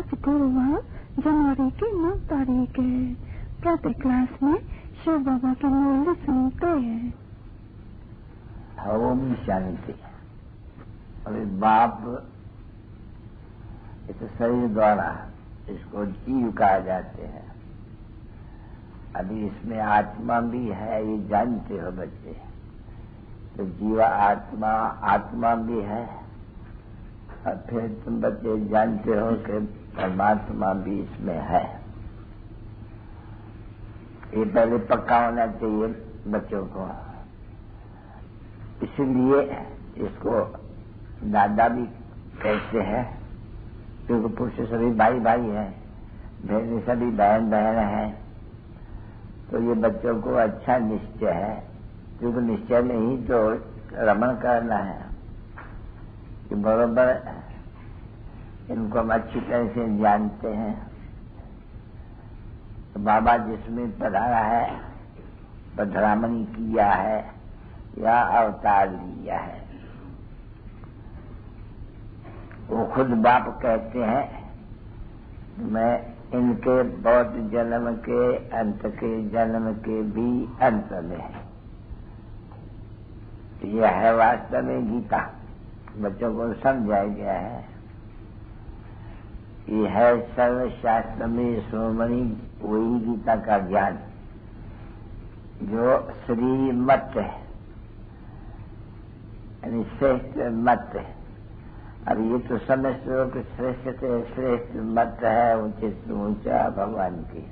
आज गुरुवार जनवरी की 9 तारीख है। प्रत्येक क्लास में शिव बाबा के मूल्य सुनते हैं। ओम शांति। अभी बाप इस शरीर द्वारा इसको जीव कहा जाते हैं। अभी इसमें आत्मा भी है, ये जानते हो बच्चे। तो जीवा आत्मा भी है। और फिर तुम बच्चे जानते हो कि परमात्मा भी इसमें है। ये पहले पक्का होना चाहिए बच्चों को। इसलिए इसको दादा भी कहते हैं, क्योंकि पुरुष सभी भाई भाई हैं, बहनें सभी बहन बहन हैं। तो ये बच्चों को अच्छा निश्चय है, क्योंकि निश्चय में ही तो रमण करना है कि बराबर इनको हम अच्छी तरह से जानते हैं। तो बाबा जिसमें पधारा है, पधरामणी किया है या अवतार लिया है, वो खुद बाप कहते हैं मैं इनके बहुत जन्म के अंत के जन्म के भी अंत में है। यह है वास्तव में गीता। बच्चों को समझाया गया है। यह है सर्वशास्त्र में श्रोमणी वही गीता का ज्ञान जो श्रीमत है, यानी श्रेष्ठ मत है। अब ये तो समझते हो कि श्रेष्ठ से श्रेष्ठ मत है, ऊंचे से ऊंचा भगवान की,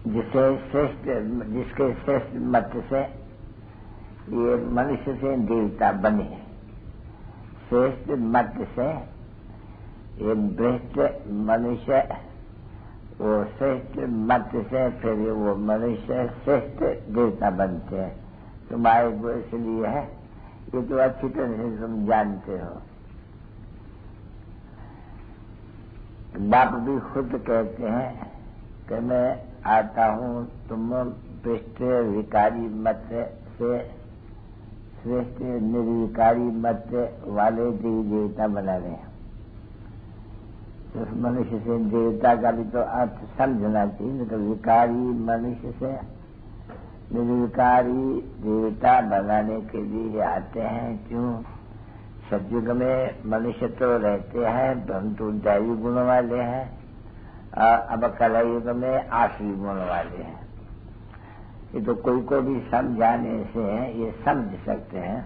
जिसके श्रेष्ठ मत से ये मनुष्य से देवता बने। श्रेष्ठ मत से ये भ्रष्ट मनुष्य, वो श्रेष्ठ मत से फिर वो मनुष्य श्रेष्ठ देवता बनते हैं। तुम्हारे को इसलिए है, ये तो अच्छी तरह से तुम जानते हो। बाप भी खुद कहते हैं कि मैं आता हूँ तुम भ्रष्ट विकारी मत से श्रेष्ठ निर्विकारी मत वाले देवी देवता बना रहे हैं। तो मनुष्य से देवता का भी तो अर्थ समझना चाहिए। नहीं तो विकारी मनुष्य से निर्विकारी देवता बनाने के लिए आते हैं। क्यों? सतयुग में मनुष्य तो रहते हैं, परंतु दैवी गुण वाले हैं। अब कलयुग में आसुरी गुण वाले हैं। ये तो कोई को भी समझाने से ये समझ सकते हैं।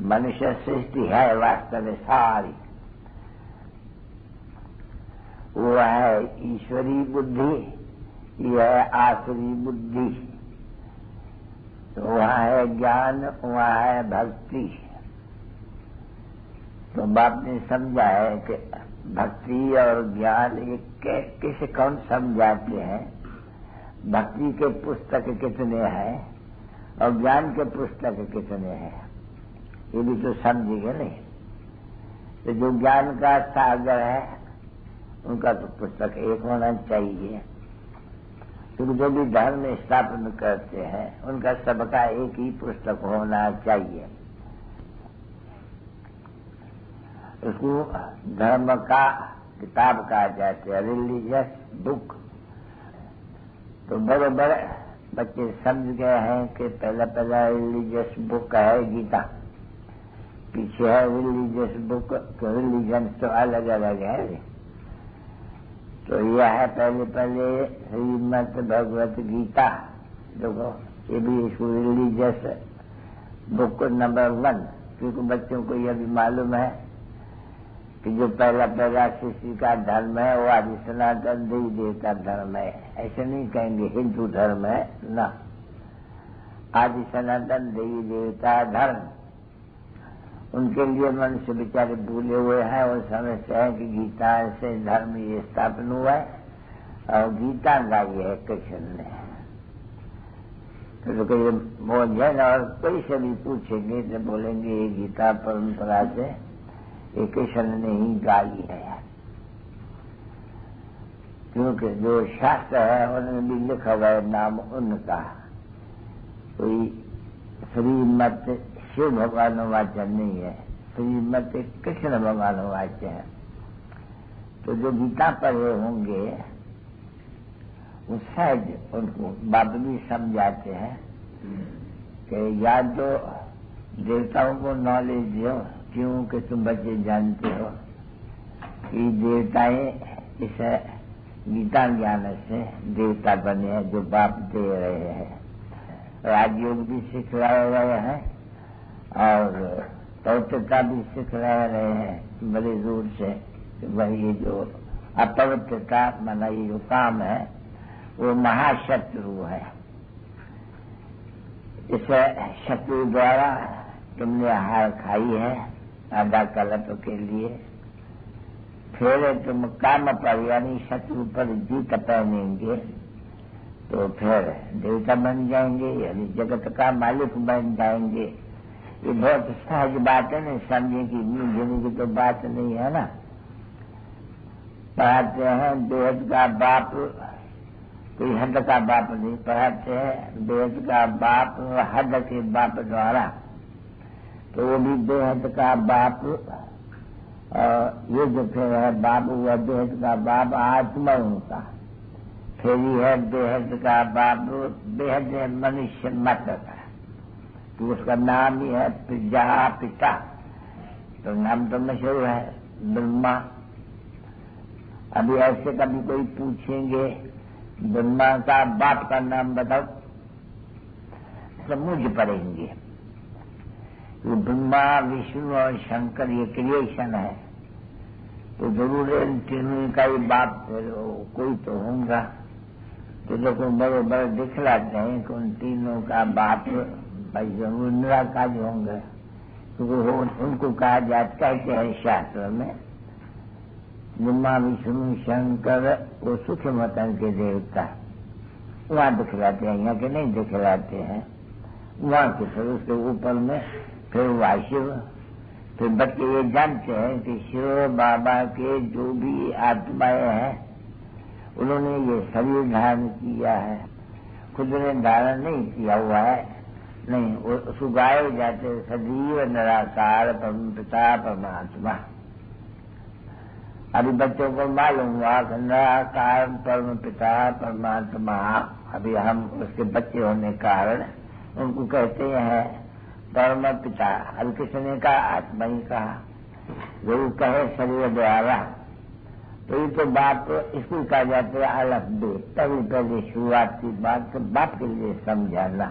मनुष्य सृष्टि है वास्तव में सारी, वो है ईश्वरी बुद्धि, यह है आसुरी बुद्धि। तो वहाँ है ज्ञान, वहाँ है भक्ति। तो बाप ने समझा है कि भक्ति और ज्ञान ये किसे कौन समझाते हैं। भक्ति के पुस्तक कितने हैं और ज्ञान के पुस्तक कितने हैं, ये भी तो समझेंगे नहीं। तो जो ज्ञान का सागर है उनका तो पुस्तक एक होना चाहिए, क्योंकि जो भी धर्म स्थापन करते हैं उनका सबका एक ही पुस्तक होना चाहिए। उसको धर्म का किताब कहा जाता है, रिलीजियस बुक। तो बराबर बच्चे समझ गए हैं कि पहला रिलीजियस बुक है गीता, पीछे है रिलीजियस बुक। रिलीजन तो अलग अलग है। तो यह है पहले श्रीमद भगवत गीता। देखो ये भी इसको रिलीजियस बुक नंबर 1, क्योंकि बच्चों को यह भी मालूम है कि जो पहला सृष्टि का धर्म है वो आदि सनातन देवी देवता धर्म है। ऐसे नहीं कहेंगे हिंदू धर्म है ना, आदि सनातन देवी देवता धर्म। उनके लिए मनुष्य बेचारे भूले हुए हैं। वो समझते हैं कि गीता से धर्म ये स्थापन हुआ है और गीता का ये है कृष्ण ने। तो ये मोहन और कोई से भी पूछेंगे तो बोलेंगे ये गीता परंपरा से ये कृष्ण ने ही गाई है, क्योंकि जो शास्त्र है उन्होंने भी लिखा हुआ है नाम उनका। कोई श्रीमत शिव भगवान वाचन नहीं है, श्रीमती कृष्ण भगवान वाच्य है। तो जो गीता पढ़े होंगे वो शायद उनको बाप भी समझाते हैं कि या तो देवताओं को नॉलेज दो, क्योंकि तुम बच्चे जानते हो कि देवताएं इस गीता ज्ञान से देवता बने हैं जो बाप दे रहे हैं। राजयोग भी सिखलाए रहे हैं और पवित्रता भी सिखला रहे हैं बड़े जोर से। वही जो अपवित्रता माना ये जो काम है वो महाशत्रु है। इस शत्रु द्वारा तुमने हार खाई है आधा कल्प के लिए, फिर तुम काम पर यानी शत्रु पर जीत पाएंगे तो फिर देवता बन जाएंगे यानी जगत का मालिक बन जाएंगे। ये बहुत सहज बात है ना, समझे कि मिलने की तो बात नहीं है ना। पढ़ाते हैं बेहद का बाप कोई हद का बाप नहीं, पढ़ाते हैं बेहद का बाप हद के बाप द्वारा, तो वो भी बेहद का बाप। ये जो फिर है बाप हुआ बेहद का बाप आत्मा उनका, फिर ही है बेहद का बाप बेहद है मनुष्य मत का, तो उसका नाम ही है प्रजापिता। तो नाम तो मशहूर है ब्रह्मा। अभी ऐसे कभी कोई पूछेंगे ब्रह्मा का बाप का नाम बताओ तो मुझ पड़ेंगे। तो ब्रह्मा विष्णु और शंकर ये क्रिएशन है, तो जरूर इन तीनों का ही बाप कोई तो होगा। तो देखो बड़े बड़े दिखलाते हैं कि उन तीनों का बाप भाई जरूर निराकार होंगे, क्योंकि उनको कहा जाता कहते हैं शास्त्र में ब्रह्मा विष्णु शंकर वो सूक्ष्मतन के देवता वहाँ दिखलाते हैं, यहाँ के नहीं दिखलाते हैं वहाँ के। फिर उसके ऊपर में फिर वाशिव। फिर बच्चे ये जानते हैं कि शिव बाबा के जो भी आत्माएं हैं उन्होंने ये शरीर धारण किया है, खुद ने धारण नहीं किया हुआ है, नहीं वो सुगाए जाते सजीव निराकार परमपिता परमात्मा। अभी बच्चों को मालूम हुआ कि निराकार परमपिता परमात्मा, अभी हम उसके बच्चे होने के कारण उनको कहते हैं परम पिता। अभी किसने कहा? आत्मा ही कहा, जो कहे शरीर द्वारा। तो ये तो बात इसको कहा जाता है अलग दे। तभी पहले शुरुआत की बात तो बाप के लिए समझाना।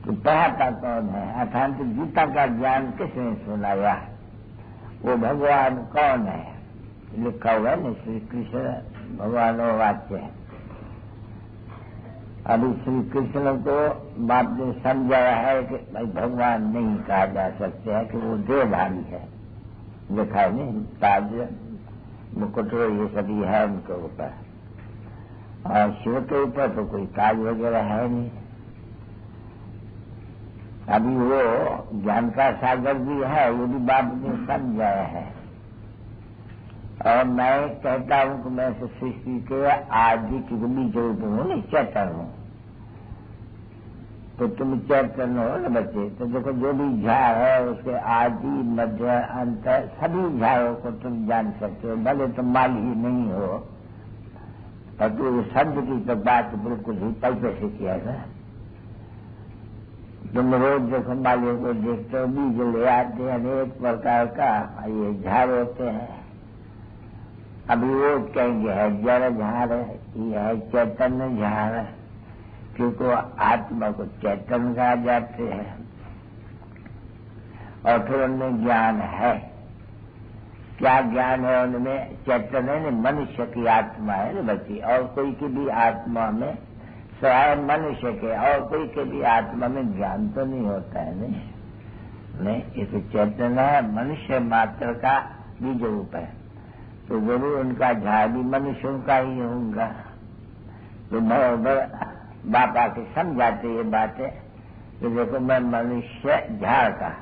तो पढ़ाता कौन है? अर्थात गीता का ज्ञान किसने सुनाया? वो भगवान कौन है? लिखा हुआ है न, श्री कृष्ण भगवान वाच्य है। अभी श्री कृष्ण को बाप ने समझाया है कि भाई भगवान नहीं कहा जा सकते है कि वो देहधारी है। लिखा है नहीं, ताज मुकुट ये सभी है उनके ऊपर, और शिव के ऊपर तो कोई ताज वगैरह है नहीं। अभी वो ज्ञान का सागर भी है, वो भी बाप ने समझाया है। और मैं कहता हूं कि मैं सृष्टि के आदि की बीज रूप हूं, नहीं चैतन्य हूं। तो तुम चैतन्य हो ना बच्चे, तो देखो जो भी झाड़ है उसके आदि मध्य अंत सभी झाड़ों को तुम जान सकते हो, भले तुम माली ही नहीं हो। पर तू शब्द की तो बात बिल्कुल ही पैसे से किया था। तुम रोज देखो मालियों को देखते हो, बीज ले आते हैं अनेक प्रकार का, ये झाड़ होते हैं। अभी वो कहेंगे है जड़ झाड़ है, ये है चैतन्य झाड़, क्योंकि आत्मा को चैतन्य कहा जाते हैं। और फिर उनमें ज्ञान है। क्या ज्ञान है उनमें? चैतन्य ने मनुष्य की आत्मा है ना बच्ची, और कोई की भी आत्मा में स्वयं मनुष्य के और कोई के भी आत्मा में ज्ञान तो नहीं होता है। नहीं, इसे चैतन्य है, मनुष्य मात्र का बीज रूप है, तो जरूर उनका झाड़ भी मनुष्यों का ही होगा। तो बाप आके समझाते ये बातें कि देखो मैं मनुष्य झाड़ का,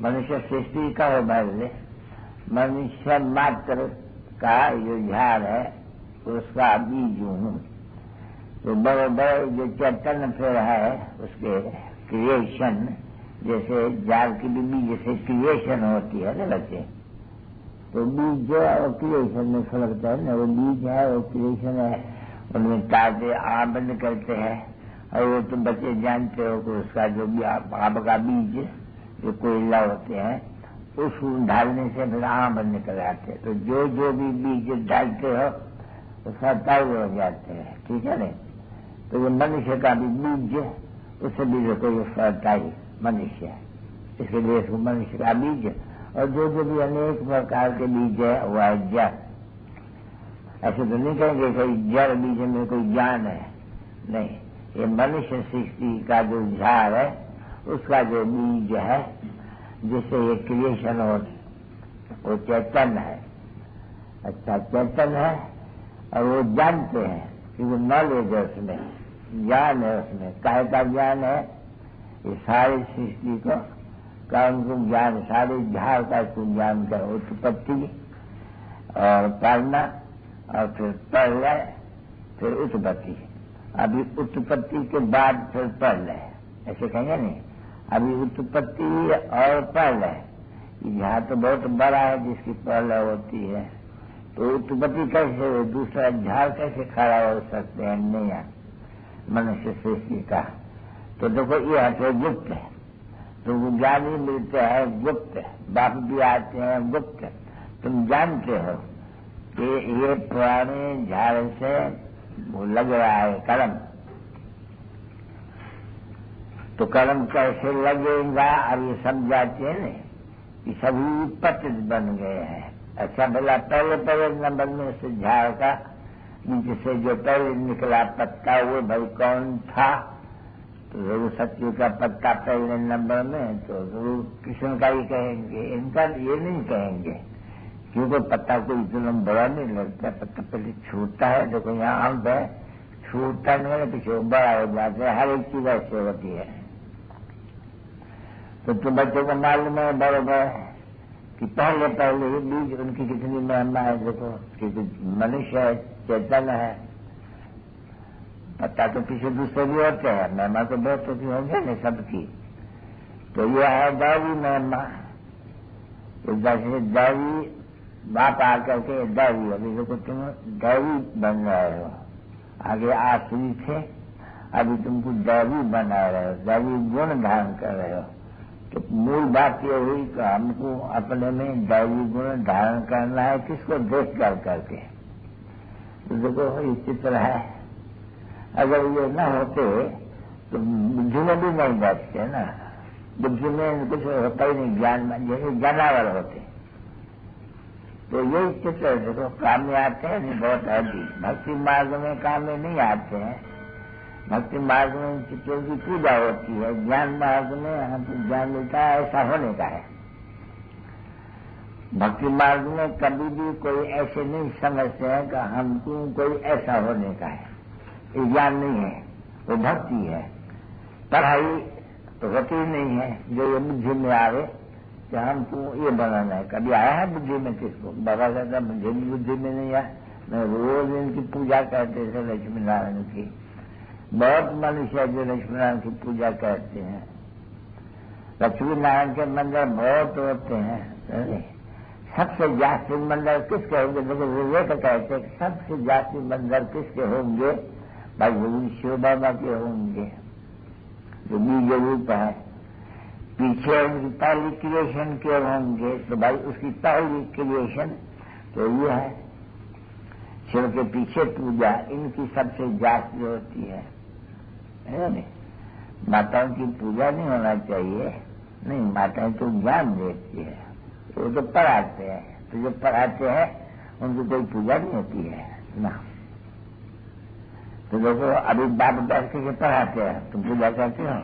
मनुष्य सृष्टि का हो भले, मनुष्य मात्र का जो झाड़ है उसका बीज हूँ। तो बड़े बड़े जो चैतन्य फिर है उसके क्रिएशन जैसे जाल की भी बीज जैसे क्रिएशन होती है ना बच्चे, तो बीज जो है वो क्रिएशन में फलकता है ना, वो बीज है वो क्रिएशन है, उनमें ताजे आम निकलते हैं। और वो तुम बच्चे जानते हो कि उसका जो भी आम का बीज जो कोयला होते हैं उस डालने से फिर आम निकल आते हैं। तो जो जो भी बीज डालते हो वो फर्टाइल हो जाते हैं, ठीक है ना। तो ये मनुष्य का भी बीज, उससे भी देखो ये फर्टाइल मनुष्य है, इसके लिए इसको मनुष्य का बीज। और जो जो भी अनेक प्रकार के बीज है वो है जड़। ऐसे तो नहीं कहेंगे कोई जड़ बीज में कोई ज्ञान है, नहीं। ये मनुष्य सृष्टि का जो झाड़ है उसका जो बीज है जिससे ये क्रिएशन हो, वो चैतन्य है। अच्छा चैतन्य है और वो जानते हैं कि वो नॉलेज है, उसमें ज्ञान है, उसमें काहे का ज्ञान है, ये सारी सृष्टि को का उनको ज्ञान, सारे झाड़ का इसको ज्ञान का उत्पत्ति और पालना और फिर प्रलय फिर उत्पत्ति। अभी उत्पत्ति के बाद फिर प्रलय, ऐसे कहेंगे नहीं। अभी उत्पत्ति और प्रलय, यहाँ तो बहुत बड़ा है जिसकी प्रलय होती है, तो उत्पत्ति कैसे हो, दूसरा झाड़ कैसे खड़ा हो सकते हैं नहीं है मनुष्य सृष्टि का। तो देखो ये है तो गुप्त है, तो ज्ञानी मिलते हैं गुप्त, बाप भी आते हैं गुप्त। तुम जानते हो कि ये पुराने झाड़ से वो लग रहा है कर्म, तो कर्म कैसे लगेगा अब ये समझाते हैं ना कि सभी पतित बन गए हैं। अच्छा भला पहले नंबर में से झाड़ का नीचे से जो पहले निकला पत्ता वो भाई कौन था, तो जरूर सत्य का पत्ता पहले नंबर में, तो जरूर कृष्ण का ही कहेंगे, इनका ये नहीं कहेंगे क्योंकि पत्ता को इतना बड़ा नहीं लगता। पत्ता पहले छोटा है, देखो यहाँ आम है छोटा नहीं है, पीछे बड़ा हो जाता है, हर एक चीज ऐसे होती है। तो तुम बच्चों को मालूम है बराबर कि पहले ही बीज उनकी कितनी महिमा है। देखो क्योंकि मनुष्य है, चैतन्य है, पत्ता तो पीछे दूसरे भी होते हैं, महिमा तो बहुत होती होंगे न सबकी। तो यह है दैवी महिमा, जैसे दैवी बाप आकर के दैवी, अभी देखो तुम दैवी बन रहे हो, आगे आसुरी थे, अभी तुमको दैवी बना रहे हो, दैवी गुण धारण कर रहे हो। तो मूल बात यह हुई कि हमको अपने में दैवी गुण धारण करना है, किसको देख कर करके। तो देखो ये चित्र है, अगर ये न होते तो बुद्धि में भी नहीं बैठते ना, बुद्धि में कुछ होता ही नहीं, ज्ञान में जैसे जानवर होते। तो यही चित्र देखो काम में आते हैं नहीं, बहुत अधिक भक्ति मार्ग में काम में नहीं आते हैं। भक्ति मार्ग में चित्रों की पूजा होती है, ज्ञान मार्ग में हमको ज्ञान मिलता है ऐसा होने का है। भक्ति मार्ग में कभी भी कोई ऐसे नहीं समझते हैं कि हमको कोई ऐसा होने का है, ये ज्ञान नहीं है, वो भक्ति है। पढ़ाई तो होती नहीं है जो ये बुद्धि में आवे कि हमको ये बनाना है। कभी आया है बुद्धि में किसको? बाबा कहता मुझे भी बुद्धि में नहीं आया, मैं रोज इनकी पूजा करते थे लक्ष्मी नारायण की। बहुत मनुष्य जो लक्ष्मी नारायण की पूजा करते हैं, लक्ष्मी नारायण के मंदिर बहुत होते हैं। सबसे जास्ती मंदिर किसके होंगे? देखो विवेक कहते हैं सबसे जास्ती मंदिर किसके होंगे? भाई जरूर शिव बाबा के होंगे, जो बीज रूप है। पीछे उनकी पहली क्रिएशन के होंगे, तो भाई उसकी पहली क्रिएशन तो ये है शिव के पीछे पूजा, इनकी सबसे जास्ती होती है नहीं? माताओं की पूजा नहीं होना चाहिए, नहीं, माताएं तो ज्ञान देती है, वो तो पढ़ाते हैं, तो जो पढ़ाते हैं उनकी कोई पूजा नहीं होती है ना। तो देखो अभी बाप बैठ के पढ़ाते हैं, तुम पूजा करते हो?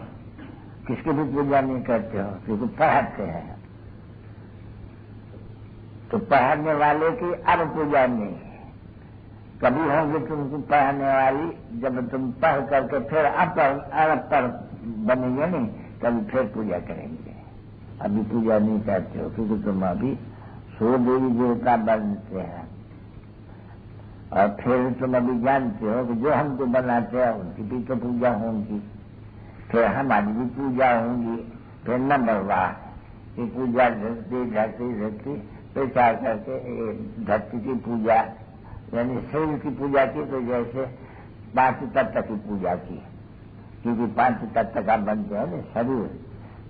किसकी भी पूजा नहीं करते हो, क्योंकि पढ़ाते हैं। तो पढ़ाने वाले की अब पूजा नहीं है। कभी होंगे तुमको पढ़ाने वाली जब तुम पढ़ करके फिर अनपढ़ बनेंगे नहीं, कभी फिर पूजा करेंगे। अभी पूजा नहीं करते हो क्योंकि तुम अभी सो देवी देवता बनते हैं, और फिर तुम अभी जानते हो कि जो हमको बनाते हैं उनकी भी तो पूजा होंगी, फिर हमारी भी पूजा होंगी। फिर नंबरवार की पूजा धरती प्रचार करके धरती की पूजा यानी शरीर की पूजा की, तो जैसे 5 तत्व की पूजा की, क्योंकि 5 तत्व का बनते हैं ना शरीर,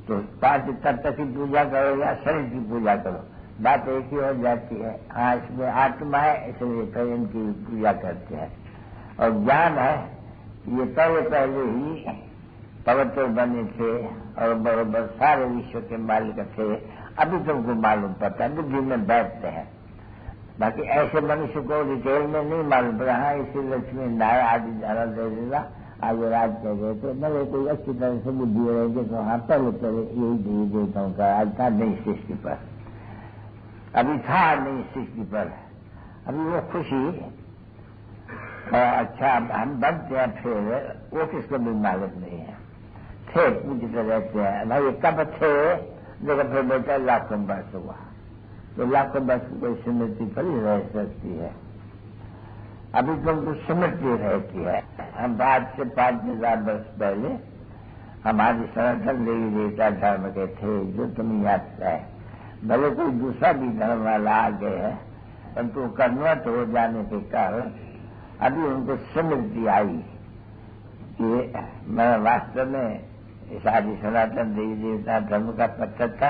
तो 5 तत्व की पूजा करो या शरीर की पूजा करो, बात एक ही हो जाती है। हाँ, इसमें आत्मा है इसलिए फिर इनकी पूजा करते हैं। और ज्ञान है, ये पहले ही पवित्र बने थे और बराबर सारे विश्व के मालिक थे, अभी तुमको मालूम पड़ता है, बुद्धि में बैठते हैं। बाकी ऐसे मनुष्य को डिटेल में नहीं मालूम पड़ा। हाँ, इसी लक्ष्मी नारायण आदि धारा दे देगा, आगे राज कर गए थे, भले कोई अच्छी तरह से बुद्धि रहेगी तो हाँ पहले यही देवी देवताओं का आज था नई सृष्टि पर, अभी था नई सृष्टि पर, अभी वो खुशी अच्छा हम बनते हैं, फिर वो किसको भी मालूम नहीं है। थे पूछते रहते हैं भाई कब थे, देखो फिर बेटा लाखों वर्ष हुआ, तो लाखों वर्ष की कोई स्मृति पर ही रह सकती है। अभी तुमको स्मृति रहती है। हम आज से 5,000 वर्ष पहले हमारी सनातन देवी देवता धर्म के थे, जो तुम्हें याद है। भले कोई दूसरा भी धर्म वाला आ गए है, परंतु कन्वर्ट हो जाने के कारण अभी उनको स्मृति आई कि मैं वास्तव में इस आदि सनातन देवी देवता धर्म का पत्थर था,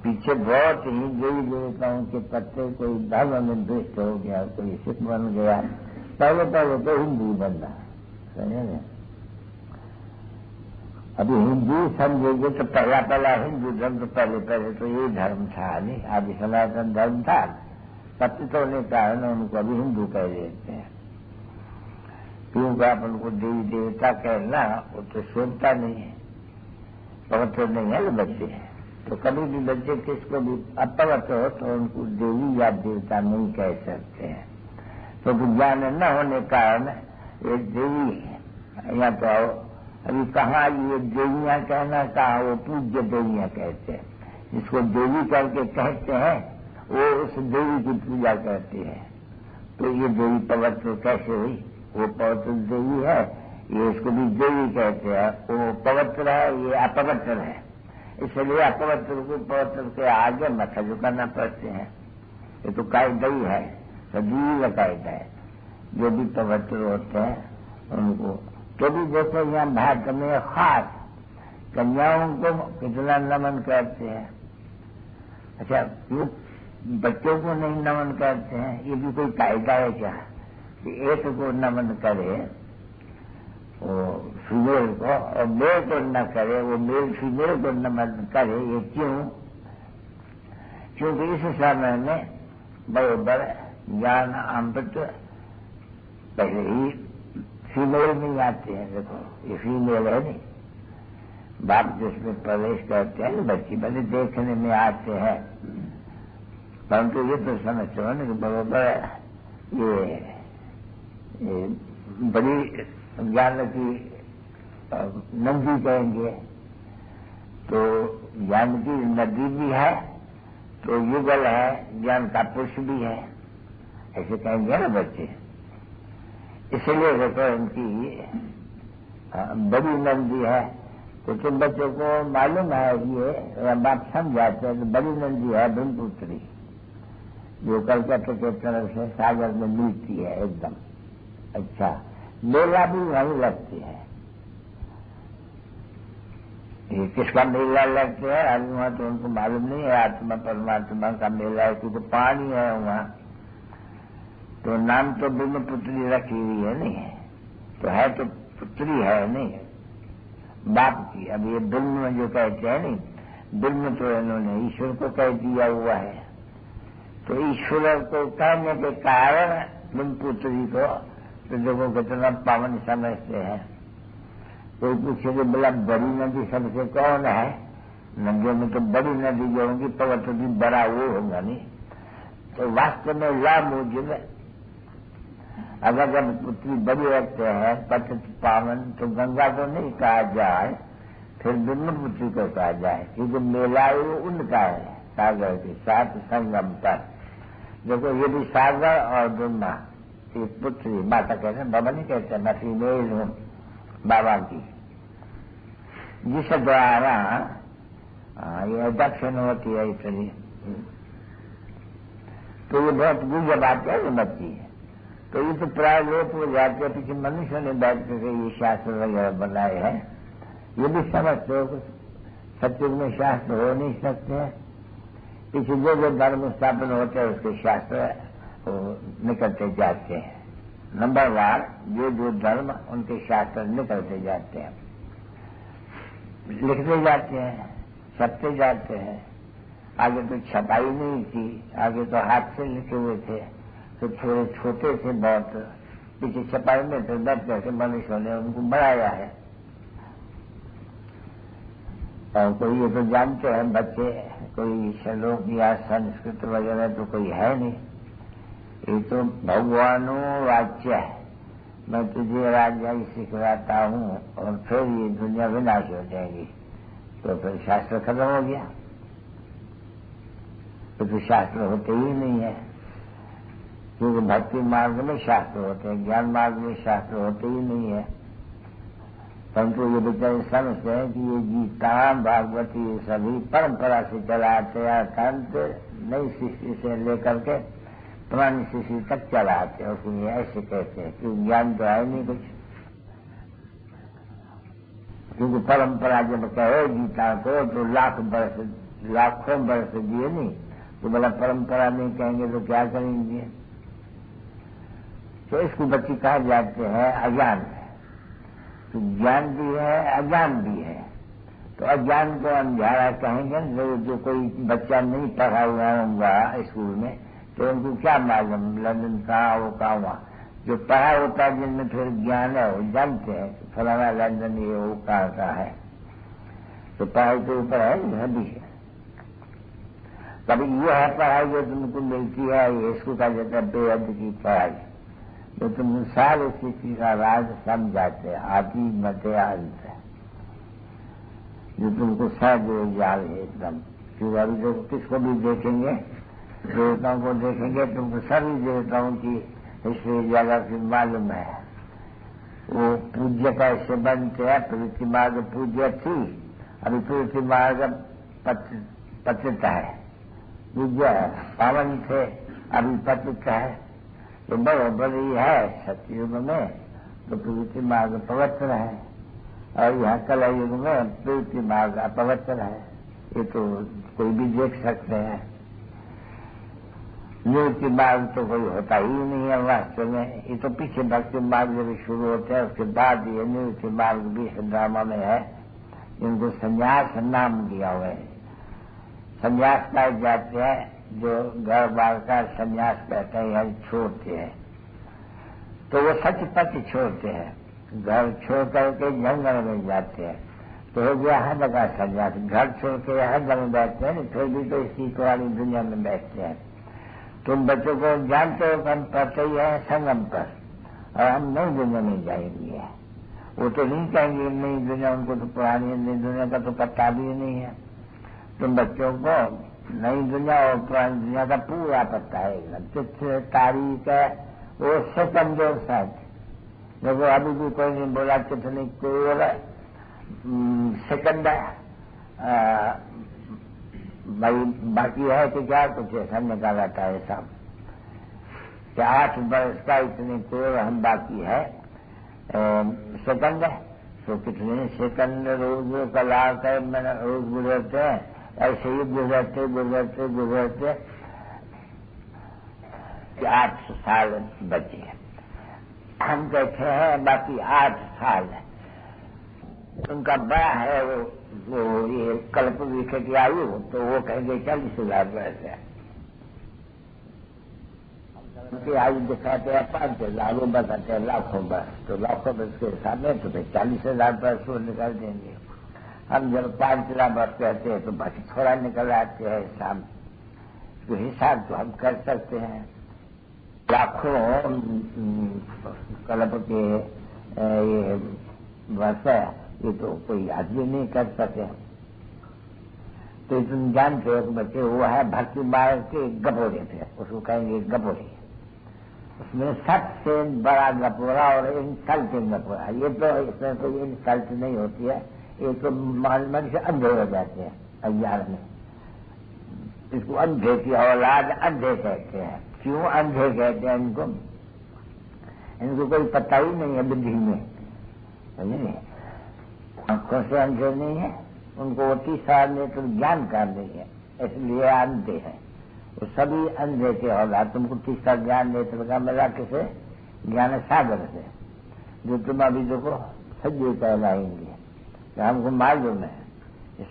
पीछे बहुत ही देवी देवताओं के पत्ते कोई धर्म में दुष्ट हो गया, कोई सिख बन गया, पहले तो हिंदू बनना, समझे। अभी हिंदू समझेंगे तो पहला हिंदू धर्म, तो पहले तो ये धर्म था नहीं, आदि सनातन धर्म था, पतित होने के कारण उनको अभी हिंदू कह देते हैं। क्योंकि आप उनको देवी देवता कहना वो तो सुनता नहीं है, पवित्र नहीं है ना बच्चे, तो कभी भी बच्चे किसको भी अपवित्र हो तो उनको देवी या देवता नहीं कह सकते हैं। तो ज्ञान न होने के कारण ये देवी या तो अभी कहाँ ये देवियां कहना, कहा वो पूज्य देवियां कहते हैं, जिसको देवी करके कहते हैं वो उस देवी की पूजा करती है। तो ये देवी पवित्र कैसे हुई, वो पवित्र देवी है, ये इसको भी देवी कहते हैं, वो पवित्र है, ये अपवित्र है, इसलिए अपवित्र को पवित्र के आगे माथा झुकाना पड़ते हैं। ये तो कायदा ही है, सजीव कायदा है। जो भी पवित्र होते हैं उनको, तो भी देखो यहाँ भारत में खास कन्याओं को कितना नमन करते हैं। अच्छा, ये बच्चों को नहीं नमन करते हैं, ये भी कोई कायदा है क्या कि एक को नमन करे वो फीमेल को और मेल को न करे, वो मेल फीमेल को नमन करे, ये क्यों? क्योंकि इस समय में बराबर ज्ञान अमृत पहले ही फीमेल में आते हैं। देखो ये फीमेल है नहीं, बाप जिसमें प्रवेश करते हैं बच्ची बड़े देखने में आते हैं, परंतु ये तो समझते हो ना कि बराबर ये बड़ी ज्ञान की नदी कहेंगे, तो ज्ञान की नदी भी है, तो युगल है, ज्ञान का पुरुष भी है, ऐसे कहेंगे ना बच्चे। इसलिए देखो इनकी बड़ी नंदी है, तो तुम बच्चों को मालूम है ये बात समझाते हैं। तो बड़ी नंदी है ब्रह्मपुत्री, जो कलकत्ते के तरफ से सागर में मिलती है एकदम। अच्छा, मेला भी वहीं लगती है। ये किसका मेला लगते है आज वहां तो उनको मालूम नहीं है, आत्मा परमात्मा का मेला है, क्योंकि पानी है वहां, तो नाम तो ब्रह्मपुत्री रखी हुई है नहीं, तो है तो पुत्री है नहीं बाप की। अब ये ब्रह्म जो कहते हैं नहीं, ब्रह्म तो इन्होंने ईश्वर को कह दिया हुआ है, तो ईश्वर को कहने के कारण ब्रह्मपुत्री को तो लोगों कितना पावन समझते हैं। कोई पूछे कि बोला बड़ी नदी सबसे कौन है, नदियों में तो बड़ी नदी जो होगी पवित्र भी बड़ा वो होगा नहीं, तो वास्तव में ला मूजिब अगर जब पुत्री बड़ी रखते हैं पतित पावन, तो गंगा को नहीं कहा जाए, फिर ब्रह्मपुत्री को कहा जाए, क्योंकि मेला वो उनका है सागर के साथ संगम पर। देखो ये भी सागर और ब्रह्मा की पुत्री, माता कहते हैं, बाबा नहीं कहते, मैं फीमेल हूं बाबा की, जिस द्वारा हाँ, ये दक्षिण होती है इसलिए। तो ये बहुत गुजर बात है, ये बच्ची है। तो ये तो प्राय लोग हो जाते हैं, पीछे मनुष्य ने बैठ करके ये शास्त्र वगैरह बनाए हैं। ये भी समझते हो कुछ सत्युग में शास्त्र हो नहीं सकते हैं। पीछे जो धर्म स्थापन होते हैं उसके शास्त्र निकलते जाते हैं। नंबर 1 जो धर्म उनके शास्त्र निकलते जाते हैं, लिखते जाते हैं, छपते जाते हैं। आगे तो छपाई नहीं थी, आगे तो हाथ से लिखे हुए थे, तो थोड़े छोटे थे बहुत। पीछे छपाई में तो दब करके मनुष्यों ने उनको बढ़ाया है। और कोई ये तो जानते हैं बच्चे, कोई श्लोक या संस्कृत वगैरह तो कोई है नहीं। ये तो भगवानो राज्य है, मैं तुझे राज्य सिखलाता हूँ और फिर ये दुनिया विनाश हो जाएगी। तो फिर शास्त्र खत्म हो गया। तो शास्त्र होते ही नहीं है, क्योंकि भक्ति मार्ग में शास्त्र होते हैं, ज्ञान मार्ग में शास्त्र होते ही नहीं है। परंतु ये बेचारे समझते हैं कि ये गीता भागवती ये सभी परंपरा से चलाते हैं, अंत नई शिष्य से लेकर के पुरानी शिष्य तक चलाते हैं। उसको ये ऐसे कहते हैं कि ज्ञान तो है नहीं कुछ, क्योंकि परंपरा जब कहे गीता को तो लाखों वर्ष दिए नहीं, तो बोला परंपरा नहीं कहेंगे तो क्या करेंगे। तो इसको बच्चे कहा जाते हैं अज्ञान। तो ज्ञान भी है, अज्ञान भी है। तो अज्ञान को अंधारा कहेंगे। जो कोई बच्चा नहीं पढ़ा हुआ होगा स्कूल में, तो उनको क्या मालूम लंदन कहाँ वो कहाँ हुआ। जो पढ़ा होता है जिनमें फिर ज्ञान है वो जानते हैं फलाना लंदन ये वो कहाँ का है। तो पढ़ाई के ऊपर है भी है। कभी ये है पढ़ाई जो तुमको मिलती है, ये इसको कहा जाता है बेहद की पढ़ाई, जो तुम सारे किसी का राज समझाते हैं, आदि मध्य अंत है, जो तुमको सहज जाल है एकदम। क्योंकि अभी जो किसको भी देखेंगे, देवताओं को देखेंगे, तुमको सभी देवताओं की हिस्ट्री जगह की मालूम है। वो पूज्य कैसे बनते हैं। प्रवृत्ति मार्ग पूज्य थी, अभी प्रवृत्ति मार्ग पतित है। पूज्य है, पावन थे, अभी पतित है। तो बड़ी है सतयुग में तो प्रवृत्ति मार्ग पवित्र है, और यहाँ कलयुग में प्रवृत्ति मार्ग अपवित्र है। ये तो कोई भी देख सकते हैं। निवृत्ति मार्ग तो कोई होता ही नहीं है वास्तव में। ये तो पीछे भक्ति मार्ग जब शुरू होते हैं उसके बाद ये निवृत्ति मार्ग भी ड्रामा में है। इनको संन्यास नाम दिया हुआ है। संन्यास पाए जाते हैं जो घर बार का संन्यास कहते हैं या छोड़ते हैं, तो वो सच पच छोड़ते हैं। घर छोड़ करके जंगल में जाते हैं, तो हो गया हर जगह संन्यास। घर छोड़ के हर जगह बैठते हैं, फिर भी तो इसी पुरानी दुनिया में बैठते हैं। तुम बच्चों को जानते हो हम पढ़ते ही है संगम पर, और हम नई दुनिया में जाएंगे। वो तो नहीं कहेंगे नई दुनिया, उनको तो पुरानी नई दुनिया का तो पता भी नहीं है। तुम बच्चों को नई दुनिया और पुरानी दुनिया का पूरा पता है एकदम, तिथि तारीख है वो सेकंड और साथ। देखो अभी भी कोई नहीं बोला कितनी कोर सेकंड भाई बाकी है कि क्या कुछ ऐसा निकाला था ऐसा कि 8 वर्ष का इतनी कोर हम बाकी है सेकंड है। तो कितने सेकंड रोज कलाक है रोज गुजरते हैं, ऐसे ही गुजरते गुजरते गुजरते 8 साल बचे। हम कहते हैं बाकी 8 साल है। उनका बड़ा है वो ये कल्प विखे की आयु, तो वो कहेंगे 40,000 वर्ष है। उनकी आयु दिखाते हैं 5,000, वो बताते हैं लाखों वर्ष। तो लाखों वर्ष के हिसाब में तो फिर 40,000 वर्ष वो निकाल देंगे। हम जब 5,000 वर्ष कहते हैं तो बाकी थोड़ा निकल आते हैं हिसाब। तो हिसाब तो हम कर सकते हैं। लाखों कल्प के ये वर्ष है, ये तो कोई आदमी नहीं कर सके। तो तुम जानते हो कि बच्चे वो है भक्ति मार्ग के गपोरे थे, उसको कहेंगे गपोरे। उसमें सबसे बड़ा गपोरा और इंसल्टिंग गपोरा। ये तो इसमें कोई इंसल्ट नहीं होती है, ये तो मनुष्य अंधे हो जाते हैं। अज्ञान में। इसको अंधे की औलाद अंधे कहते हैं। क्यों अंधे कहते हैं इनको? इनको कोई पता ही नहीं है बुद्धि में, समझे? आंखों से अंधे नहीं है, उनको वो तीसरा नेत्र ज्ञान का नहीं है, इसलिए अंधे हैं। वो सभी अंधे के औलाद। तुमको तीसरा ज्ञान नेत्र का मिला किसे? ज्ञान सागर से, जो तुम अभी देखो सज्जे कहलाएंगे। तो हमको मालूम है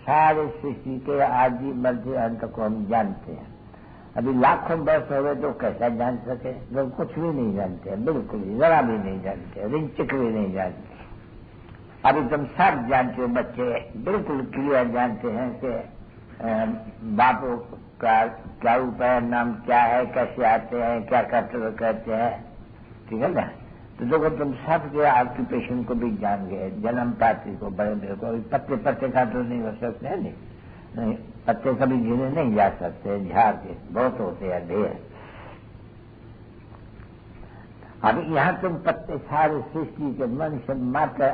सारे सृष्टि के आदि मध्य अंत को हम जानते हैं। अभी लाखों वर्ष हो गए तो कैसा जान सके? लोग कुछ भी नहीं जानते, बिल्कुल ही जरा भी नहीं जानते, रिंचिक भी नहीं जानते। अभी तुम सब जानते हो, बच्चे बिल्कुल क्लियर जानते हैं कि बाप का क्या रूप है, नाम क्या है, कैसे आते हैं, क्या कर्तव्य करते हैं, ठीक है ना? तो देखो तुम सबके ऑक्यूपेशन को भी जान गए, जन्म पाती को, बड़े बड़े को। पत्ते पत्ते का तो नहीं हो सकते है, नहीं पत्ते कभी गिने नहीं जा सकते, झाड़ के बहुत होते हैं ढेर। अब यहाँ तुम पत्ते सारे सृष्टि के मनुष्य मात्र,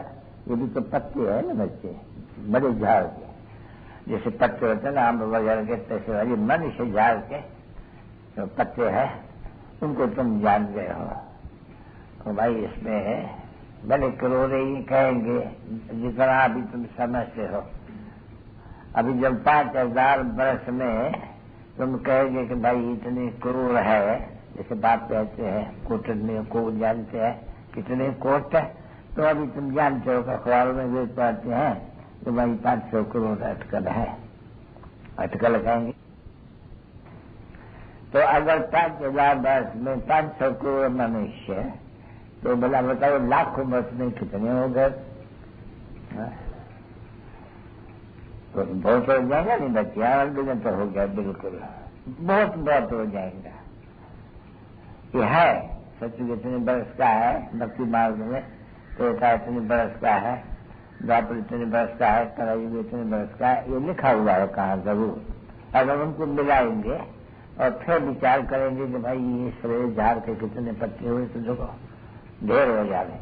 ये भी तो पत्ते है ना बच्चे, बड़े झाड़ के, जैसे पत्ते होते हैं ना आम वगैरह के, तैसे वाले मनुष्य झाड़ के तो पत्ते हैं, उनको तुम जान गए हो। तो भाई इसमें बड़े करोड़े ही कहेंगे जितना अभी तुम समझते हो। अभी जब 5000 वर्ष में तुम कहेंगे कि भाई इतने करोड़ है, जैसे बात कहते हैं कोट में को जानते हैं कितने कोट है, तो अभी तुम जानते हो, अखबारों में भी पढ़ते हैं तो भाई 500 करोड़ अटकल है, अटकल कहेंगे। तो अगर 5000 वर्ष में 500 करोड़ मनुष्य, तो भला बताओ लाखों वर्ष में कितने हो गए? तो बहुत हो जाएगा नहीं बच्चे, अलग तो हो गया, बिल्कुल बहुत बहुत हो जाएगा। ये है सत्युग इतने बरस का है, भक्ति मार्ग में त्रेता इतने बरस का है, द्वापर इतने बरस का है, कलयुग इतने बरस का है, ये लिखा हुआ है कहाँ जरूर। अगर उनको मिलाएंगे और फिर विचार करेंगे कि भाई ये शरीर झाड़ के कितने पत्ते हुए, तो देखो ढेर हो जाए।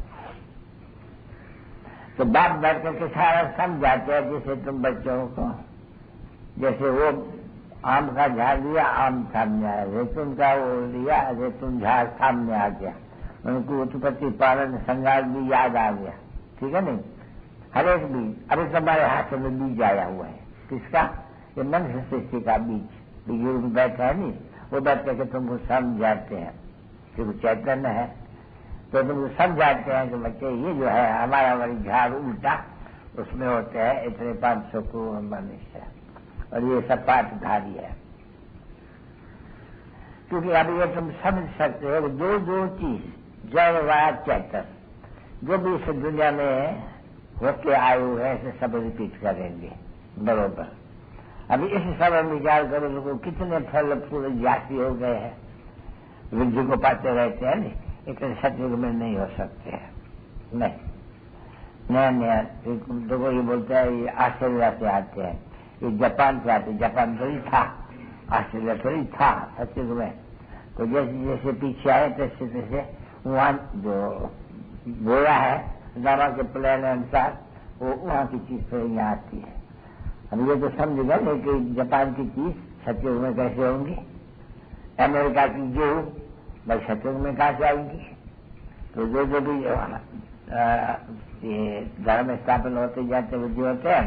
तो बाप बैठ करके सारा समझाते हैं, जैसे तुम बच्चों को, जैसे वो आम का झाड़ लिया, आम सामने आया, जैतून का वो लिया, जैतून झाड़ सामने आ गया, उनको उत्पत्ति पालन संगार भी याद आ गया, ठीक है नहीं? हर एक बीज अभी तुम्हारे हाथ में बीज आया हुआ है, किसका? ये मनुष्य सृष्टि का बीज बुजुर्ग बैठा है नहीं, वो बैठ करके तुमको समझाते हैं, क्योंकि चैतन्य है, तो तुमको समझाते हैं कि बच्चे ये जो है हमारा वाली झाड़ उल्टा, उसमें होते हैं इतने 500 करोड़ मनुष्य, और ये सब पाठधारी है। क्योंकि अभी ये तुम समझ सकते हो, जो चीज जड़ व चैतन्य जो भी इस दुनिया में होके आए हुए हैं, इसे सब रिपीट करेंगे बरोबर। अभी इस समय विचार करो, लोगों कितने फल फूल जाति हो गए हैं, वृद्धि को पाते रहते हैं, नहीं इतने सतयुग में नहीं हो सकते हैं, नहीं नया नया। देखो ये बोलते हैं ये ऑस्ट्रेलिया से आते हैं, ये जापान से आते हैं, जापान थोड़ी था, ऑस्ट्रेलिया थोड़ी था सतयुग में। तो जैसे जैसे पीछे आए तैसे तैसे वहाँ जो बोया है दामा के प्लान अनुसार, वो वहाँ की चीज फिर यहाँ आती है। हम ये तो समझ गए नहीं कि जापान की चीज सतयुग में कैसे होंगी, अमेरिका की जो भाई सतयुग में कहाँ से आएंगी? तो जो भी ये धर्म स्थापन होते जाते बुद्धि होते हैं,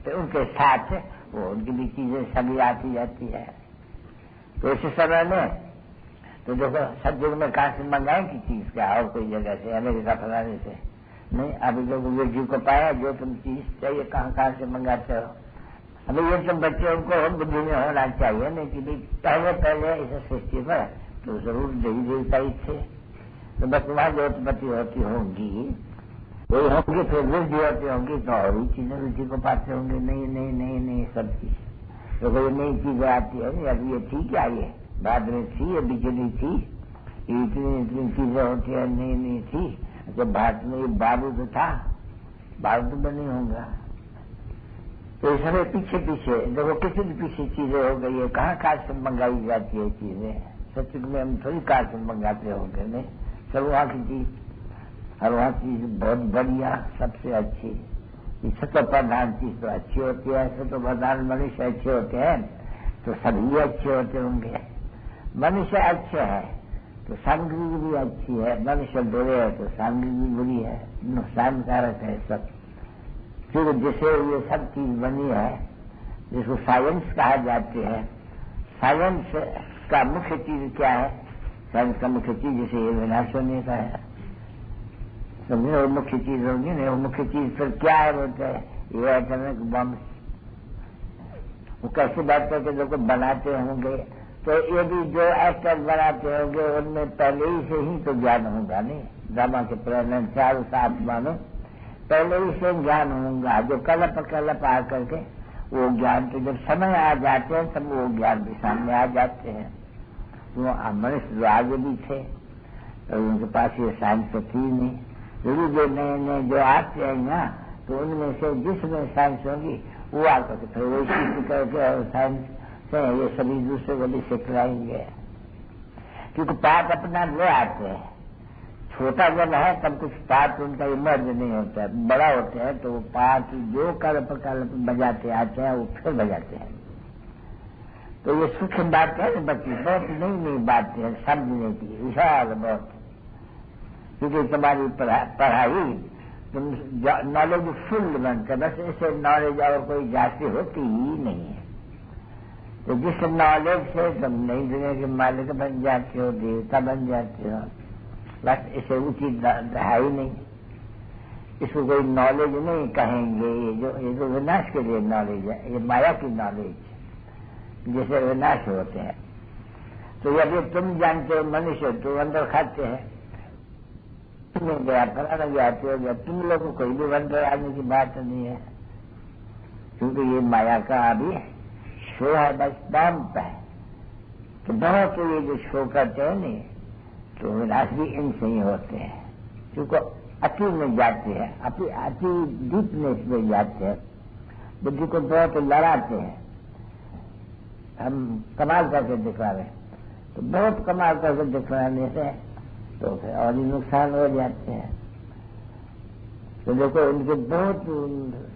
तो उनके साथ वो उनकी भी चीजें सभी आती जाती है। तो इस समय में तो देखो सतयुग में कहाँ से मंगाए की चीज का, और कोई जगह से अमेरिका फलाने से नहीं। अभी जो वृद्धि को पाया, जो तुम चीज चाहिए कहाँ से मंगाते हो। अभी ये तुम बच्चे उनको बुद्धि में होना चाहिए नहीं कि भाई पहले इस सृष्टि पर तो जरूर देवी देवता ही थे, तो बस वहां जो उत्पत्ति होती होंगी वही होंगी, फिर वृद्धि होती होंगी तो और भी चीजें वृद्धि को पाते होंगे। नहीं नहीं नहीं नहीं सब चीज तो कोई नई चीजें आती है नहीं। अब ये थी क्या, ये बाद में थी, ये बिजली थी, ये इतनी चीजें होती है, नहीं थी। जब भारत में ये बारूद था, बारूद में नहीं होगा। तो इस समय पीछे पीछे देखो किसी भी पीछे चीजें हो गई है, कहाँ से मंगाई जाती है चीजें। सतयुग में हम थोड़ी कार से मंगाते होंगे, नहीं सब वहाँ की चीज, हर वहाँ चीज बहुत बढ़िया सबसे अच्छी, सत्व प्रधान चीज तो अच्छी होती है, सत्व प्रधान मनुष्य अच्छे होते हैं तो सभी अच्छे होते होंगे। मनुष्य अच्छे है तो सामग्री भी अच्छी है, मनुष्य बुरे है तो सामग्री भी बुरी है, नुकसानकारक है सब। क्योंकि जिसे ये सब चीज बनी है, जिसको साइंस कहा जाते हैं, साइंस का मुख्य चीज क्या है? साइंस का मुख्य चीज जिसे ये विनाश होने का है, समझे? वो मुख्य चीज होगी नहीं, वो मुख्य चीज फिर क्या है बोलते हैं? ये एटॉमिक बम। वो कैसे बात करके जो बनाते होंगे, तो ये भी जो एटम बनाते होंगे उनमें पहले ही से ही तो ज्ञान होगा नहीं। ब्रह्मा के प्रेरण चार आत्मा में पहले ही से ज्ञान होगा, जो कल्प आ करके वो ज्ञान तो जब समय आ जाते हैं तब वो ज्ञान भी सामने आ जाते हैं। वो मनुष्य जो आगे भी थे तो उनके पास ये साइंस तो थी नहीं। यदि जो नए नए जो आते हैं ना, तो उनमें से जिसमें साइंस होगी वो आकर के फिर वही सीख करके साइंस से ये सभी दूसरे को भी सिखलाएंगे। क्योंकि पाठ अपना ले आते हैं। छोटा जब है तब कुछ पाठ उनका इमर्ज नहीं होता है, बड़ा होते हैं तो वो पाठ जो कल्प बजाते आते हैं वो फिर बजाते हैं। तो ये सूक्ष्म बात है ना बच्ची, बहुत नई नई बातें हैं समझने की, विशाल बहुत। क्योंकि तुम्हारी पढ़ाई तुम नॉलेज फुल बनते, बस ऐसे नॉलेज और कोई जाती होती ही नहीं है। तो जिस नॉलेज से तुम नई दुनिया के मालिक बन जाते हो, देवता बन जाते हो, बस इसे उचित रहा ही नहीं। इसको कोई नॉलेज नहीं कहेंगे। ये जो विनाश के लिए नॉलेज है, ये माया की नॉलेज जिसे विनाश होते हैं। तो यदि तुम जानते हो मनुष्य तो अंदर खाते हैं, तुम्हें गया फलाना जाते हो गया, तुम लोग को कोई भी अंदर आने की बात नहीं है। क्योंकि ये माया का अभी शो है, बस दाम पे है। तो बहुत ये जो शो करते हैं नहीं, तो विनाश भी इनसे ही होते हैं। क्योंकि अति में जाते हैं, अति डीपनेस में जाते हैं, बुद्धि को बहुत लड़ाते हैं। हम कमाल करके दिखा रहे हैं, तो बहुत कमाल करके दिखवाने से तो फिर और ही नुकसान हो जाते हैं। तो देखो उनके बहुत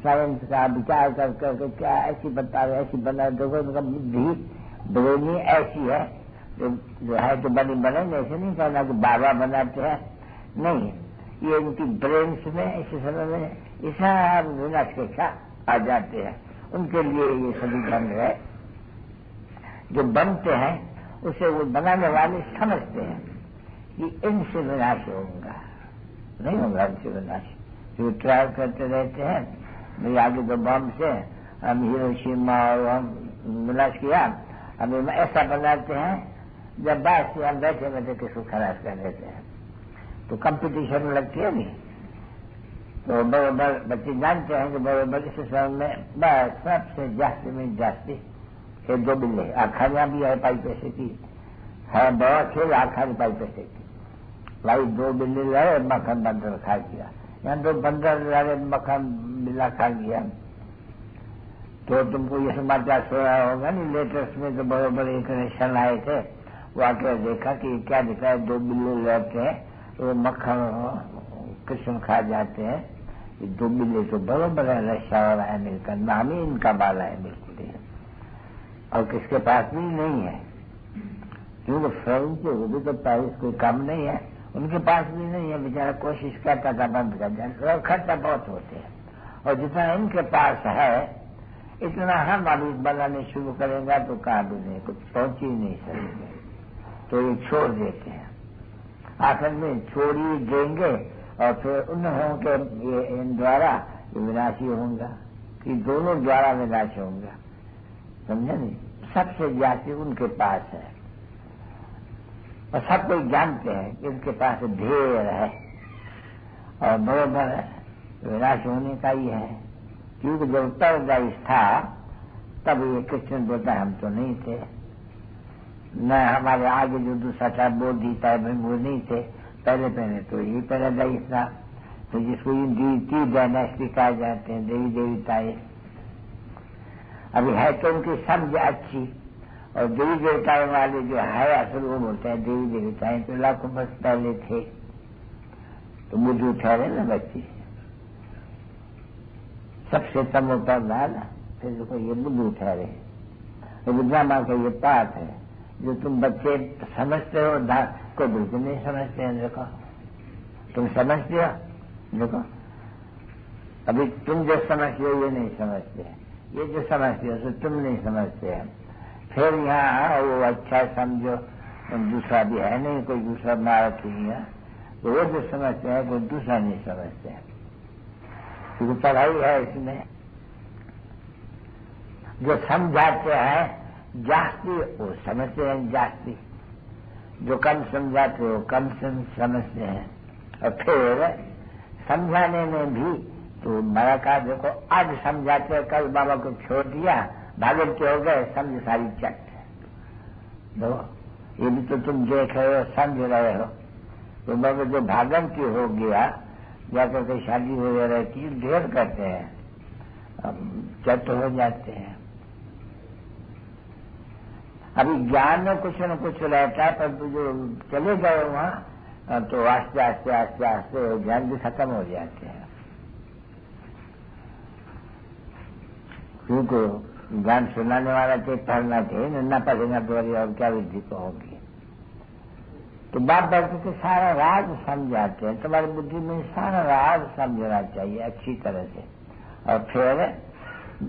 साइंस का विचार कर करके क्या ऐसी बता रहे, ऐसी बना, देखो उनका बुद्धि ब्रेनी ऐसी है जो है तो बने ऐसे नहीं कहना कि बाबा बनाते हैं, नहीं। ये इनकी ब्रेन्स में ऐसे समय में ऐसा विनाश के साथ आ जाते हैं। उनके लिए ये सभी बन रहे, जो बनते हैं उसे वो बनाने वाले समझते हैं कि इनसे विनाश होगा, नहीं होगा इनसे विनाश। जो ट्राई करते रहते हैं, मेरे आगे तो बम से हम हिरोशिमा और हम विनाश किया, हमें ऐसा बनाते हैं जब बात से हम बैठे बैठे किसको खराब कर देते हैं। तो कंपटीशन लगती है नहीं, तो बराबर बच्चे जानते हैं कि बराबर इस समय में बस सबसे जास्ती में जास्ती ये दो बिल्ले आखानियां भी है 5 पैसे की है, बहुत खेल आखानी 5 पैसे की भाई 2 बिल्ले लाए, मक्खन बंदर खा गया, यहाँ 2 बंदर लाए, मक्खन बिल्ला खा गया। तो तुमको ये समाचार सुना होगा नहीं, लेटेस्ट में तो बराबर एक नेशन आए थे, वो आकर देखा कि क्या दिखा है, 2 बिल्ले लेते हैं तो मक्खन कृष्ण खा जाते हैं। ये 2 बिल्ले तो बराबर है, रशिया और अमेरिका, नाम ही इनका बाला है बिल्कुल ही, और किसके पास भी नहीं है। क्योंकि फ्रेंच वो भी तो पैरिस कोई कम नहीं है, उनके पास भी नहीं है। बेचारा कोशिश करता था बंद कर जाए, खर्चा बहुत होते हैं, और जितना इनके पास है इतना हम अभी बनाने शुरू करेंगे तो कहा भी नहीं, कुछ पहुंच ही नहीं सकेंगे, तो ये छोड़ देते हैं। आखिर में छोड़ ही देंगे और फिर उन्हों के ये इन द्वारा विनाशी होगा, कि दोनों द्वारा विनाश होगा, समझे नहीं। सबसे ज्यादा उनके पास है, और सब कोई जानते हैं कि उनके पास ढेर है, और बराबर विनाश होने का ही है। क्योंकि जब उत्तरदायी था तब ये कृष्ण बोलता हम तो नहीं थे, न हमारे आगे जो दूसरा था बोधी था वो नहीं थे, पहले तो यही पैरादाइस था। तो जिसको ती डायनेस्टी कहा जाते हैं, देवी देवताएं अभी है तो उनकी समझ अच्छी, और देवी देवताएं वाले जो है असल वो बोलते हैं देवी देवताएं तो लाखों वर्ष पहले थे, तो बुद्धू ठहरे ना बच्चे। सबसे तम ऊपर डाल, फिर देखो ये बुद्धू ठहरे। ये ब्रह्मा का ये पाठ है जो तुम बच्चे समझते हो, को बिल्कुल नहीं समझते हैं। देखो तुम समझते हो, देखो अभी तुम जो समझते हो ये नहीं समझते, ये जो समझते हो तो तुम नहीं समझते हैं। फिर यहाँ वो अच्छा समझो, दूसरा भी है नहीं, कोई दूसरा मारत नहीं है, तो वो जो समझते हैं कोई दूसरा नहीं समझते हैं, क्योंकि पढ़ाई है इसमें। जो समझाते हैं जास्ती वो समझते हैं जास्ती, जो कम समझाते हो कम समझते हैं। और फिर समझाने में भी तो मरा का देखो, आज समझाते कल बाबा को छोड़ दिया, भागल के हो गए, समझ सारी चट। देखो ये भी तो तुम देख रहे हो, समझ रहे हो। तो बाबा जो भागन की हो गया, जाकर के शादी वगैरह की ढेर करते हैं, चट हो जाते हैं। अभी ज्ञान में कुछ न कुछ रहता है, पर जो चले गए वहां तो आस्ते आस्ते आस्ते आस्ते ज्ञान भी खत्म हो जाते हैं। क्योंकि ज्ञान सुनाने वाला चाहिए, पढ़ना चाहिए, न पढ़ेगा तो और क्या वृद्धि को होगी। तो बाप बच्चे के सारा राज समझाते हैं, तुम्हारी बुद्धि में सारा राज समझना चाहिए अच्छी तरह से। और फिर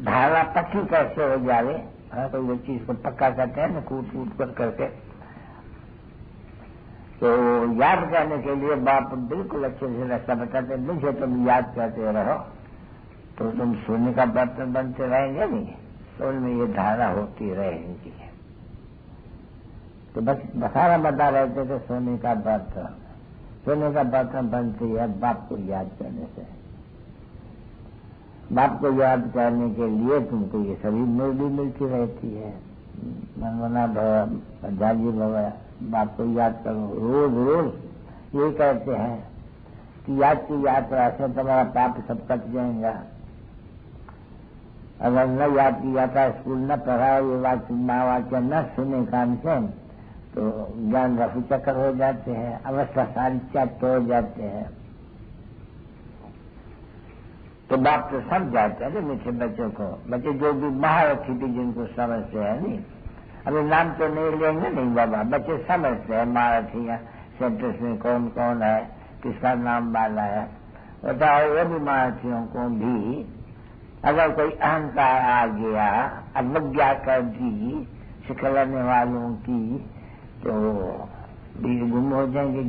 धारा पक्की कैसे हो जाए, तो वो चीज को पक्का करते हैं ना, कूट कूट कर करके। तो याद करने के लिए बाप बिल्कुल अच्छे से रास्ता बताते हैं। मुझे तुम याद करते रहो तो तुम सोने का बर्तन बनते रहेंगे नहीं, तो उनमें ये धारा होती रहेगी। तो बस बसारा बता रहते थे सोने का बर्तन बनती है बाप को याद करने से। बाप को याद करने के लिए तुमको ये सभी मुरली मिलती रहती है। मनमना भव जाजी भव, बाप को याद करो रोज रोज। ये कहते हैं कि याद की यात्रा से तुम्हारा पाप सब कट जाएगा। अगर न याद की यात्रा, स्कूल न पढ़ा, ये माँ वाक्य न सुने कान से, तो ज्ञान रफू चक्कर हो जाते हैं, अवस्था सारी चट हो जाते हैं। तो बाप तो समझाते हैं मीठे बच्चों को, बच्चे जो भी महारथी भी जिनको समझते हैं नहीं, अभी नाम तो नहीं लेंगे नहीं बाबा, बच्चे समझते हैं महारथियां सेंटर्स में कौन कौन है, किसका नाम वाला है। बताओ वो भी महारथियों को भी अगर कोई अहंकार आ गया, अवज्ञा कर दी सिखलाने वालों की, तो गुम हो जाएंगे,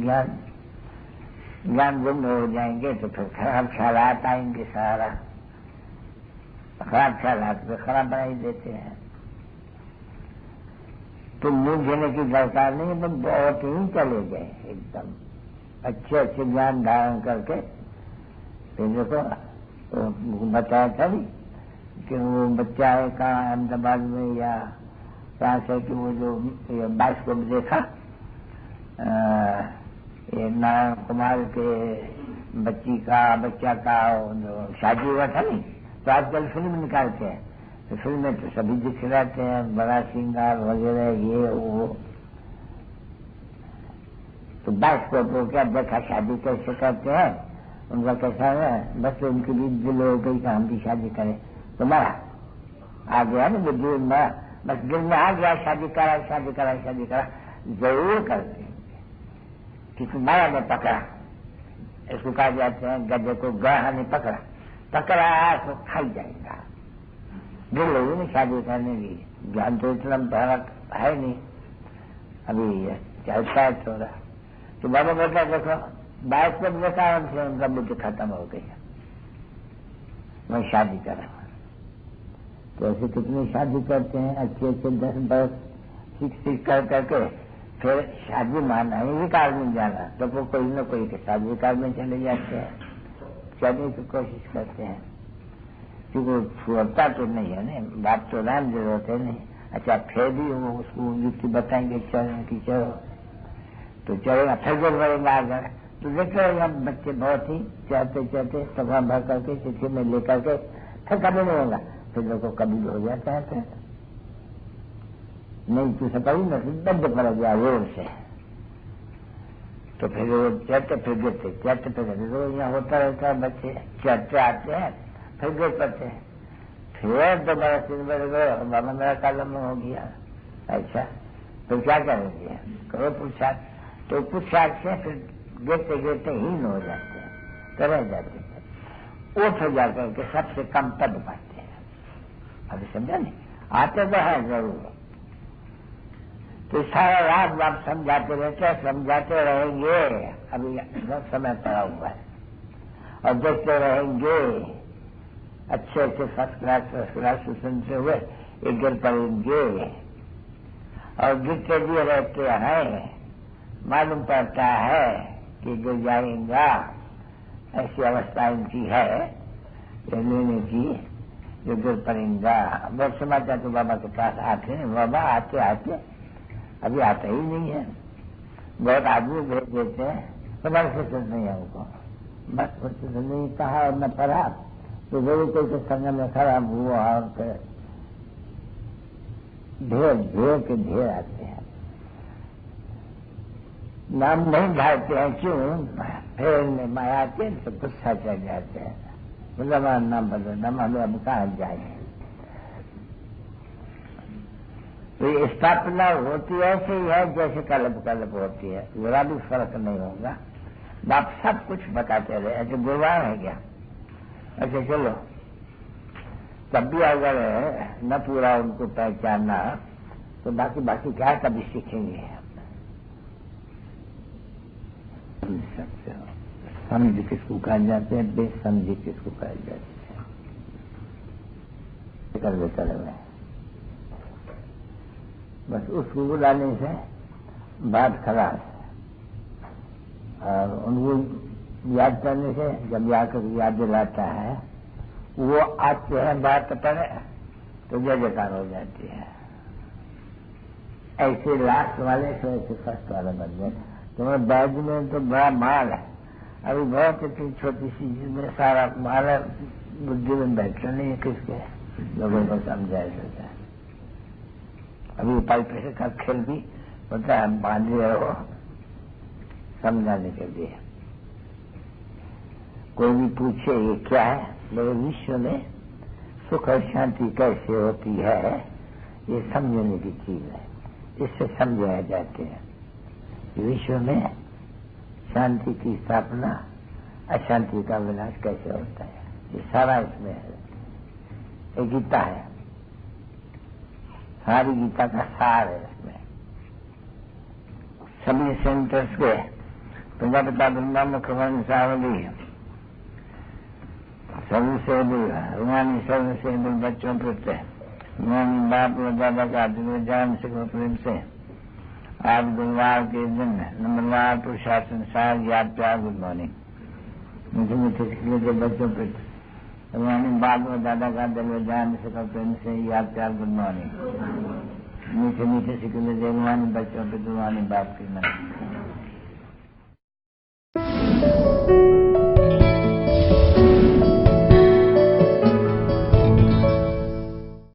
ज्ञान गुम हो जाएंगे। तो फिर खराब ख्यालात आएंगे, सारा खराब ख्यालात पे खराब बना ही देते हैं। तो मुंह देने की दरकार नहीं, तो बहुत ही चले गए एकदम अच्छे अच्छे ज्ञान धारण करके। फिर देखो तो बताया था भी कि वो बच्चा है कहाँ अहमदाबाद में या कहाँ से, कि वो जो बाइस्कोप देखा, ये नारायण कुमार के बच्चा का जो शादी हुआ था नहीं, तो आजकल फिल्म निकालते हैं, तो फिल्म में तो सभी दिख रहते हैं, बड़ा श्रृंगार वगैरह ये वो। तो बाइस्कोप को क्या देखा, शादी कैसे करते हैं, उनका कैसा है, बस उनकी भी दिल हो गई कि हम भी शादी करें। तो मरा आ गया ना बुद्धि में, बस दिल में आ गया शादी करा जरूर कर देंगे। किसी माया ने पकड़ा, इसको कहा जाते हैं गधे को गढ़ा ने पकड़ा तो खाई जाएगा। दिल हो नहीं शादी करने की, ज्ञान तो इतना भारत है नहीं, अभी चलता है थोड़ा। तो बाबा बेटा देखो बाइक पर देखा उनसे, उनका बुद्धि खत्म हो गई, मैं शादी करा। तो ऐसे कितनी शादी करते हैं, अच्छे 10 बरस सीख करके फिर शादी माना है, ये कार में जाना, तो वो कोई न कोई के शादी कार में चले जाते हैं, चलने की कोशिश करते हैं, क्योंकि छुड़ता तो नहीं है ना, बात तो राम जरूरत है नहीं। अच्छा फिर भी वो उसको युक्ति बताएंगे चलने की, चलो तो चलेगा, फिर जब बढ़ेगा आगे। तो देखो यहाँ बच्चे बहुत ही चलते सभा भर करके चिट्ठी में लेकर के फिर कभी नहीं होगा, फिर देखो कभी हो जाता है, फिर नहीं तो सकाई न दर्द पड़ गया जोर से, तो फिर वो चलते फिर गिरते, तो यहाँ होता रहता है, बच्चे चढ़ते आते हैं, फिर गिर पड़ते, फिर दोबारा 3 बजे गए, बाबा मेरा कालम हो गया। अच्छा, तो क्या करेंगे? करो पुरुषार्थ। तो पुरुषार्थ से फिर गिरते गिरते हीन हो जाते हैं, तो रह जाते हैं, उठ हो जाकर के सबसे कम पद पाते हैं। अभी समझा नहीं? आते तो है जरूर, तो सारा रात आप समझाते रहते, समझाते रहेंगे। अभी समय पड़ा हुआ है और देखते रहेंगे, अच्छे अच्छे फर्स्ट क्लास सुनते हुए एक गिर पड़ेंगे और गिरते भी रहते हैं। मालूम पड़ता है कि गिर जाएगा, ऐसी अवस्था इनकी है लेने की, जो गिर पड़ेगा। बहुत समाचार तो बाबा के पास आते हैं, बाबा आते आते अभी आता ही नहीं है, बहुत आदमी भेज देते हैं, तुम्हारी फुर्सत नहीं है उनको, बस फुर्सत नहीं कहा और न पढ़ा, तो जरूर कोई संग में खराब हुआ और ढेर के ढेर आते हैं। नाम नहीं भागते हैं, क्यों? फिर माया के तो गुस्सा चढ़ जाते हैं, मतलब हमारा नाम बदलना, हमें अब कहाँ जाए। तो ये स्थापना होती ऐसे ही है जैसे कल्प होती है, जरा भी फर्क नहीं होगा। बाप सब कुछ बताते रहे, ऐसे गुरुवार है क्या? अच्छा चलो, तब भी अगर न पूरा उनको पहचानना तो बाकी क्या कभी सीखेंगे? समझ किसको कहा जाते हैं, बेसमझी किसको कहा जाते हैं, कर देता रहे। बस उसको बुलाने से बात खराब, और उनको याद करने से जब आकर याद दिलाता है, वो आते हैं बात पर तो जय जयकार हो जाती है। ऐसे लास्ट वाले से ऐसे फर्स्ट वाले बन गए। तुम्हारे बैग में तो बड़ा माल है, अभी बहुत इतनी छोटी सी चीज में सारा माल है, बुद्धि में बैठना नहीं है, किसके लोगों को समझाया जाता है। अभी पाई पैसे का खेल भी होता है, बांधे रहो समझाने के लिए। कोई भी पूछे ये क्या है, मेरे विश्व में सुख और शांति कैसे होती है, ये समझने की चीज है, इससे समझाए जाते हैं। विश्व में शांति की स्थापना, अशांति का विनाश कैसे होता है, ये सारा इसमें है। एक गीता है, सारी गीता का सार है इसमें। सभी सेंटर्स के प्रजापिता ब्रह्मा मुखमन सावली सबसे रूहानी सबसे बच्चों प्रत्यय रूहानी बाप और दादा का जान से प्रेम से आज गुरुवार के दिन नंबरवार पुरुषार्थ सार याद प्यार गुड मॉर्निंग। मुझे मीठे के बच्चों प्रति रूहानी बाप और दादा का दिल जान से प्रेम से याद प्यार गुड मॉर्निंग। मीठे मीठे सिकले रूहानी बच्चों प्रति रूहानी बाप की नमस्कार।